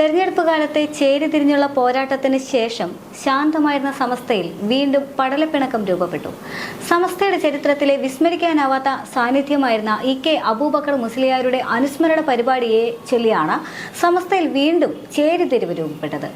തെരഞ്ഞെടുപ്പ് കാലത്തെ ചേരിതിരിഞ്ഞുള്ള പോരാട്ടത്തിന് ശേഷം ശാന്തമായിരുന്ന സമസ്തയിൽ വീണ്ടും പടലപ്പിണക്കം രൂപപ്പെട്ടു. സമസ്തയുടെ ചരിത്രത്തിലെ വിസ്മരിക്കാനാവാത്ത സാന്നിധ്യമായിരുന്ന ഇ.കെ. അബൂബക്കർ മുസ്ലിയാരുടെ അനുസ്മരണ പരിപാടിയെ ചൊല്ലിയാണ് സമസ്തയിൽ വീണ്ടും ചേരിതിരിവ് രൂപപ്പെട്ടത്.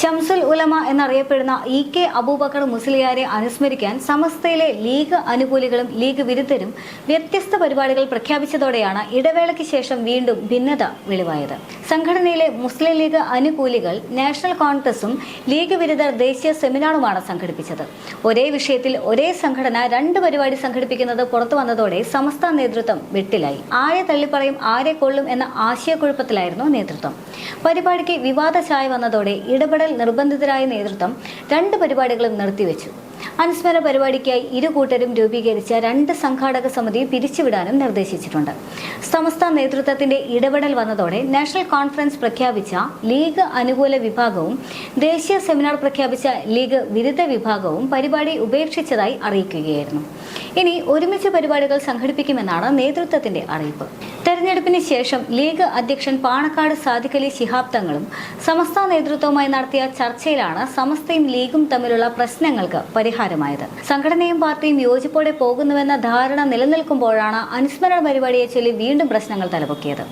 ഷംസുൽ ഉലമ എന്നറിയപ്പെടുന്ന ഇ.കെ. അബൂബക്കർ മുസ്ലിയാരെ അനുസ്മരിക്കാൻ സമസ്തയിലെ ലീഗ് അനുകൂലികളും ലീഗ് വിരുദ്ധരും വ്യത്യസ്ത പരിപാടികൾ പ്രഖ്യാപിച്ചതോടെയാണ് ഇടവേളയ്ക്ക് ശേഷം വീണ്ടും ഭിന്നത വെളിവായത്. സംഘടനയിലെ മുസ്ലിം ലീഗ് അനുകൂലികൾ നാഷണൽ കോൺഗ്രസും ലീഗ് വിരുദ്ധർ ദേശീയ സെമിനാറുമാണ് സംഘടിപ്പിച്ചത്. ഒരേ വിഷയത്തിൽ ഒരേ സംഘടന രണ്ട് പരിപാടി സംഘടിപ്പിക്കുന്നത് പുറത്തു വന്നതോടെ സമസ്ത നേതൃത്വം വെട്ടിലായി. ആരെ തള്ളിപ്പറയും ആരെ കൊള്ളും എന്ന ആശയക്കുഴപ്പത്തിലായിരുന്നു നേതൃത്വം. പരിപാടിക്ക് വിവാദ ചായ വന്നതോടെ ഇടപെടൽ നിർബന്ധിതരായ നേതൃത്വം രണ്ട് പരിപാടികളും നിർത്തിവെച്ചു. അനുസ്മരണ പരിപാടിക്കായി ഇരു കൂട്ടരും രൂപീകരിച്ച രണ്ട് സംഘാടക സമിതി പിരിച്ചുവിടാനും നിർദ്ദേശിച്ചിട്ടുണ്ട്. സമസ്ത നേതൃത്വത്തിന്റെ ഇടപെടൽ വന്നതോടെ നാഷണൽ കോൺഫറൻസ് പ്രഖ്യാപിച്ച ലീഗ് അനുകൂല വിഭാഗവും ദേശീയ സെമിനാർ പ്രഖ്യാപിച്ച ലീഗ് വിരുദ്ധ വിഭാഗവും പരിപാടി ഉപേക്ഷിച്ചതായി അറിയിക്കുകയായിരുന്നു. ഇനി ഒരുമിച്ച് പരിപാടികൾ സംഘടിപ്പിക്കുമെന്നാണ് നേതൃത്വത്തിന്റെ അറിയിപ്പ്. തെരഞ്ഞെടുപ്പിന് ശേഷം ലീഗ് അധ്യക്ഷൻ പാണക്കാട് സാദിഖ് അലി ശിഹാബ് തങ്ങളും സമസ്ത നേതൃത്വവുമായി നടത്തിയ ചർച്ചയിലാണ് സമസ്തയും ലീഗും തമ്മിലുള്ള പ്രശ്നങ്ങൾക്ക് പരിഹാരമായത്. സംഘടനയും പാർട്ടിയും യോജിപ്പോടെ പോകുന്നുവെന്ന ധാരണ നിലനിൽക്കുമ്പോഴാണ് അനുസ്മരണ പരിപാടിയെ ചൊല്ലി വീണ്ടും പ്രശ്നങ്ങൾ തലപൊക്കിയത്.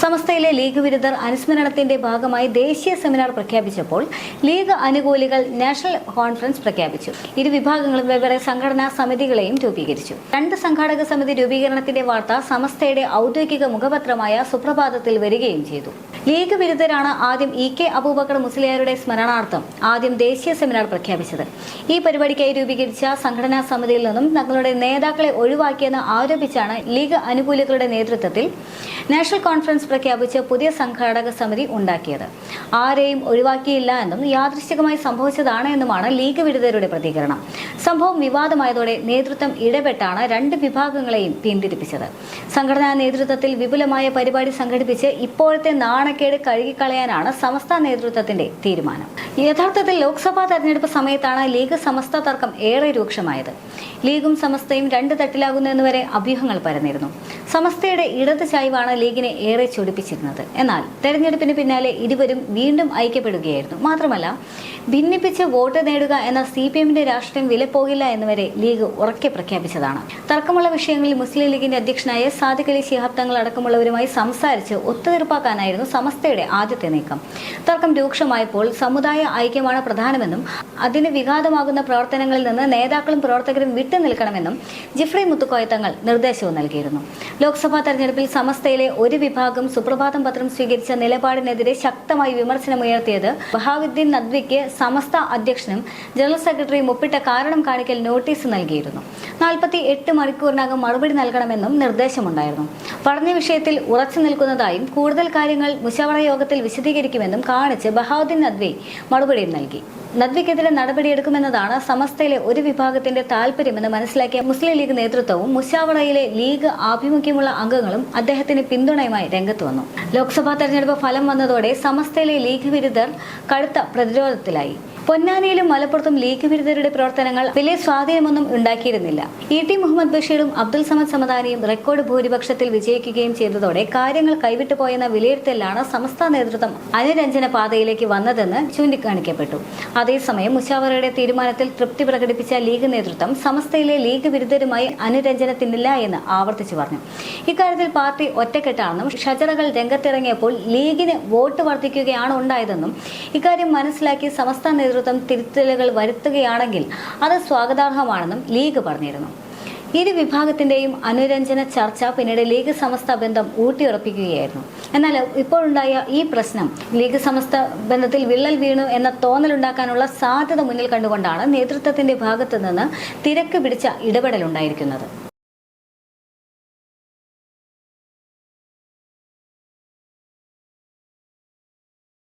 സമസ്തയിലെ ലീഗ് വിരുദ്ധർ അനുസ്മരണത്തിന്റെ ഭാഗമായി ദേശീയ സെമിനാർ പ്രഖ്യാപിച്ചപ്പോൾ ലീഗ് അനുകൂലികൾ നാഷണൽ കോൺഫറൻസ് പ്രഖ്യാപിച്ചു. ഇരു വിഭാഗങ്ങളും വെവ്വേറെ സംഘടനാ സമിതികളെയും രൂപീകരിച്ചു. രണ്ട് സംഘാടക സമിതി രൂപീകരണത്തിന്റെ വാർത്ത സമസ്തയുടെ ഔദ്യോഗിക മുഖപത്രമായ സുപ്രഭാതത്തിൽ വരികയും ചെയ്തു. ലീഗ് വിരുദ്ധരാണ് ആദ്യം ഇ.കെ. അബൂബക്കർ മുസ്ലിയാരുടെ സ്മരണാർത്ഥം ആദ്യം ദേശീയ സെമിനാർ പ്രഖ്യാപിച്ചത്. ഈ പരിപാടിക്കായി രൂപീകരിച്ച സംഘടനാ സമിതിയിൽ നിന്നും തങ്ങളുടെ നേതാക്കളെ ഒഴിവാക്കിയെന്ന് ആരോപിച്ചാണ് ലീഗ് അനുകൂലികളുടെ നേതൃത്വത്തിൽ നാഷണൽ കോൺഫറൻസ് പ്രഖ്യാപിച്ച് പുതിയ സംഘാടക സമിതി ഉണ്ടാക്കിയത്. ആരെയും ഒഴിവാക്കിയില്ല എന്നും യാദൃശ്ചികമായി സംഭവിച്ചതാണ് എന്നുമാണ് ലീഗ് വിരുദ്ധരുടെ പ്രതികരണം. സംഭവം വിവാദമായതോടെ നേതൃത്വം ഇടപെട്ടാണ് രണ്ട് വിഭാഗങ്ങളെയും പിന്തിരിപ്പിച്ചത്. സംഘടനാ നേതൃത്വത്തിൽ വിപുലമായ പരിപാടി സംഘടിപ്പിച്ച് ഇപ്പോഴത്തെ നാണക്കേട് കഴുകിക്കളയാനാണ് സമസ്ത നേതൃത്വത്തിന്റെ തീരുമാനം. യഥാർത്ഥത്തിൽ ലോക്സഭാ തെരഞ്ഞെടുപ്പ് സമയത്താണ് ലീഗ് സമസ്ത തർക്കം ഏറെ രൂക്ഷമായത്. ലീഗും സമസ്തയും രണ്ട് തട്ടിലാകുന്നു എന്നുവരെ അഭ്യൂഹങ്ങൾ പരന്നിരുന്നു. സമസ്തയുടെ ഇടത് ചായ്വാണ് ലീഗിനെ ഏറെ ചൊടിപ്പിച്ചിരുന്നത്. എന്നാൽ തെരഞ്ഞെടുപ്പിന് പിന്നാലെ ഇരുവരും വീണ്ടും ഐക്യപ്പെടുകയായിരുന്നു. മാത്രമല്ല, ഭിന്നിപ്പിച്ച് വോട്ട് നേടുക എന്ന CPM-ന്റെ രാഷ്ട്രീയം വിലപ്പോകില്ല എന്നുവരെ ലീഗ് ഉറക്കെ പ്രഖ്യാപിച്ചതാണ്. തർക്കമുള്ള വിഷയങ്ങളിൽ മുസ്ലിം ലീഗിന്റെ അധ്യക്ഷനായ സാദിഖ് അലി ശിഹാബ് തങ്ങൾ അടക്കമുള്ളവരുമായി സംസാരിച്ച് ഒത്തുതീർപ്പാക്കാനായിരുന്നു സമസ്തയുടെ ആദ്യത്തെ നീക്കം. തർക്കം രൂക്ഷമായപ്പോൾ സമുദായ ഐക്യമാണ് പ്രധാനമെന്നും അതിന് വിഘാതമാകുന്ന പ്രവർത്തനങ്ങളിൽ നിന്ന് നേതാക്കളും പ്രവർത്തകരും വിട്ടുനിൽക്കണമെന്നും ജിഫ്രി മുത്തുക്കോയ തങ്ങൾ നിർദ്ദേശവും നൽകിയിരുന്നു. ലോക്സഭാ തെരഞ്ഞെടുപ്പിൽ സമസ്തയിലെ ഒരു വിഭാഗം സുപ്രഭാതം പത്രം സ്വീകരിച്ച നിലപാടിനെതിരെ ശക്തമായി വിമർശനമുയർത്തിയത് ബഹാവുദ്ദീൻ നദ്വിക്ക് സമസ്ത അധ്യക്ഷനും ജനറൽ സെക്രട്ടറിയും ഒപ്പിട്ട കാരണം കാണിക്കൽ നോട്ടീസ് നൽകിയിരുന്നു. 48 മണിക്കൂറിനകം മറുപടി നൽകണമെന്നും നിർദ്ദേശമുണ്ടായിരുന്നു. പറഞ്ഞ വിഷയത്തിൽ ഉറച്ചു നിൽക്കുന്നതായും കൂടുതൽ കാര്യങ്ങൾ മുശാവറ യോഗത്തിൽ വിശദീകരിക്കുമെന്നും കാണിച്ച് ബഹാവുദ്ദീൻ നദ്വി മറുപടിയും നൽകി. നദ്വിക്കെതിരെ നടപടിയെടുക്കുമെന്നതാണ് സമസ്തയിലെ ഒരു വിഭാഗത്തിന്റെ താൽപര്യമെന്ന് മനസ്സിലാക്കിയ മുസ്ലിം ലീഗ് നേതൃത്വവും മുശാവറയിലെ ലീഗ് ആഭിമുഖ്യമുള്ള അംഗങ്ങളും അദ്ദേഹത്തിന് പിന്തുണയുമായി രംഗത്ത് വന്നു. ലോക്സഭാ തെരഞ്ഞെടുപ്പ് ഫലം വന്നതോടെ സമസ്തയിലെ ലീഗ് വിരുദ്ധർ കടുത്ത പ്രതിരോധത്തിലായി. പൊന്നാനിയിലും മലപ്പുറത്തും ലീഗ് വിരുദ്ധരുടെ പ്രവർത്തനങ്ങൾ വലിയ സ്വാധീനമൊന്നും ഉണ്ടാക്കിയിരുന്നില്ല. ഇ.ടി. മുഹമ്മദ് ബഷീറും അബ്ദുൽ സമദ് സമദാനിയും റെക്കോർഡ് ഭൂരിപക്ഷത്തിൽ വിജയിക്കുകയും ചെയ്തതോടെ കാര്യങ്ങൾ കൈവിട്ടുപോയെന്ന വിലയിരുത്തലാണ് സമസ്ത നേതൃത്വം അനുരഞ്ജന പാതയിലേക്ക് വന്നതെന്ന് ചൂണ്ടിക്കാണിക്കപ്പെട്ടു. അതേസമയം മുശാവറയുടെ തീരുമാനത്തിൽ തൃപ്തി പ്രകടിപ്പിച്ച ലീഗ് നേതൃത്വം സമസ്തയിലെ ലീഗ് വിരുദ്ധരുമായി അനുരഞ്ജനത്തിനില്ല എന്ന് ആവർത്തിച്ചു പറഞ്ഞു. ഇക്കാര്യത്തിൽ പാർട്ടി ഒറ്റക്കെട്ടാണെന്നും ഷജറകൾ രംഗത്തിറങ്ങിയപ്പോൾ ലീഗിന് വോട്ട് വർദ്ധിക്കുകയാണ് ഉണ്ടായതെന്നും ഇക്കാര്യം മനസ്സിലാക്കി സമസ്ത നേതൃത്വം തിരുത്തലുകൾ വരുത്തുകയാണെങ്കിൽ അത് സ്വാഗതാർഹമാണെന്നും ലീഗ് പറഞ്ഞിരുന്നു. ഇരു വിഭാഗത്തിന്റെയും അനുരഞ്ജന ചർച്ച പിന്നീട് ലീഗ് സമസ്ത ബന്ധം ഊട്ടിയുറപ്പിക്കുകയായിരുന്നു. എന്നാൽ ഇപ്പോഴുണ്ടായ ഈ പ്രശ്നം ലീഗ് സമസ്ത ബന്ധത്തിൽ വിള്ളൽ വീണു എന്ന തോന്നലുണ്ടാക്കാനുള്ള സാധ്യത മുന്നിൽ കണ്ടുകൊണ്ടാണ് നേതൃത്വത്തിന്റെ ഭാഗത്തു നിന്ന് തിരക്ക് പിടിച്ച ഇടപെടലുണ്ടായിരിക്കുന്നത്.